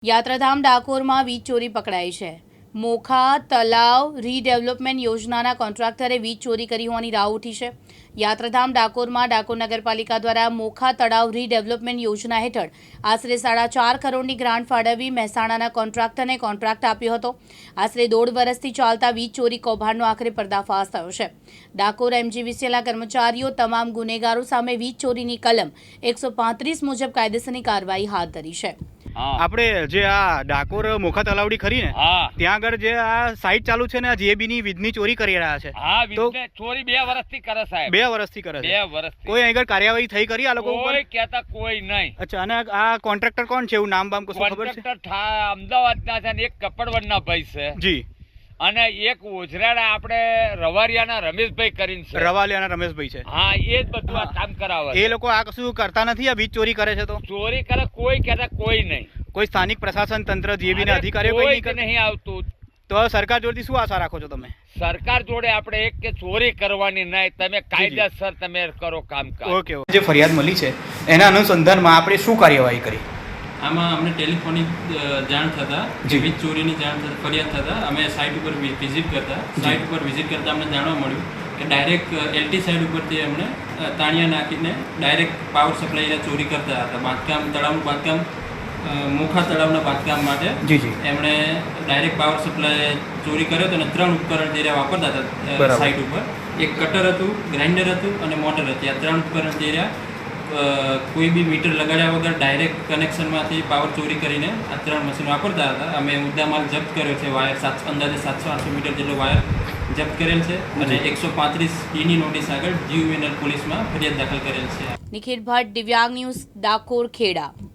યાત્રાધામ ડાકોરમાં વીજ ચોરી પકડાઈ છે। મોખા તલાવ રીડેવલપમેન્ટ યોજનાના કોન્ટ્રાક્ટરે વીજ ચોરી કરી હોવાની રાવ ઉઠી છે। યાત્રાધામ ડાકોરમાં ડાકોર નગરપાલિકા દ્વારા મોખા તળાવ રીડેવલપમેન્ટ યોજના હેઠળ આશરે 4.5 કરોડની ગ્રાન્ટ ફાળવી મહેસાણાના કોન્ટ્રાક્ટરને કોન્ટ્રાક્ટ આપ્યો હતો। આશરે 1.5 વર્ષથી ચાલતા વીજ ચોરી કૌભાંડનો આખરે પર્દાફાશ થયો છે। ડાકોર એમજીવીસીએલના કર્મચારીઓ તમામ ગુનેગારો સામે વીજ ચોરીની કલમ 135 મુજબ કાયદેસરની કાર્યવાહી હાથ ધરી છે। આપણે જે આ ડાકોર મોખા તલાવડી ખરી ને ત્યાં આગળ જે આ સાઇટ ચાલુ છે ને આ જેબી ની વીજની ચોરી કરી રહ્યા છે। હા, વીજની ચોરી 2 વર્ષથી કરે સાહેબ। 2 વર્ષથી કરે છે। 2 વર્ષથી કોઈ આગળ કાર્યવાહી થઈ કરી આ લોકો ઉપર? કોઈ કહેતા કોઈ નહીં। અચ્છા, અને આ કોન્ટ્રાક્ટર કોણ છે? એવું નામ બામ કશું ખબર છે? કોન્ટ્રાક્ટર અમદાવાદના છે ને એક કપડવનના ભાઈ છે જી, અને એક ઓજરાડા આપણે રવારિયાના રમેશભાઈ કરીને છે। રવાલિયાના રમેશભાઈ છે। હા, એ જ બધું આ કામ કરાવે। એ લોકો આ કશું કરતા નથી, આ વીજ ચોરી કરે છે તો ચોરી કરે કોઈ કહેતા કોઈ નહીં। કોઈ સ્થાનિક પ્રશાસન તંત્ર જેબી ના અધિકારીઓ કોઈ નહીં આવતું। તો સરકાર જોડેથી શું આશા રાખો છો તમે? સરકાર જોડે આપણે એક કે ચોરી કરવાની નહીં, તમે કાયદેસર તમે કરો કામકાજ। ઓકે, જે ફરિયાદ મળી છે એના અનુસંધાનમાં આપણે શું કાર્યવાહી કરી? આમાં અમને ટેલિફોનિક જાણ થતાં વીજ ચોરીની જાણ ફરિયાદ થતાં અમે સાઇટ ઉપર વિઝિટ કરતા અમને જાણવા મળ્યું કે ડાયરેક્ટ એલટી સાઇડ ઉપરથી અમને તાણિયા નાખીને ડાયરેક્ટ પાવર સપ્લાયના ચોરી કરતા હતા। બાંધકામ તળાવનું બાંધકામ મોખા તળાવના બાંધકામ માટે એમણે ડાયરેક્ટ પાવર સપ્લાય ચોરી કર્યો હતો અને 3 ઉપકરણ જે વાપરતા હતા સાઇટ ઉપર, એક કટર હતું, ગ્રાઇન્ડર હતું અને મોટર હતી। આ 3 ઉપકરણ જે કોઈ બી મીટર લગાડ્યા વગર ડાયરેક્ટ કનેક્શનમાંથી પાવર ચોરી કરીને આ 3 મશીન વાપરતા હતા। અમે મુદ્દામાલ જપ્ત કર્યો છે, વાયર અંદાજે 700-800 મીટર જેટલો વાયર જપ્ત કરેલ છે અને 135 ની નોટિસ આગળ જીયુવીએનએલ પોલીસમાં ફરિયાદ દાખલ કરેલ છે। નિખિલ ભટ્ટ, દિવ્યાંગ ન્યૂઝ, ડાકોર, ખેડા।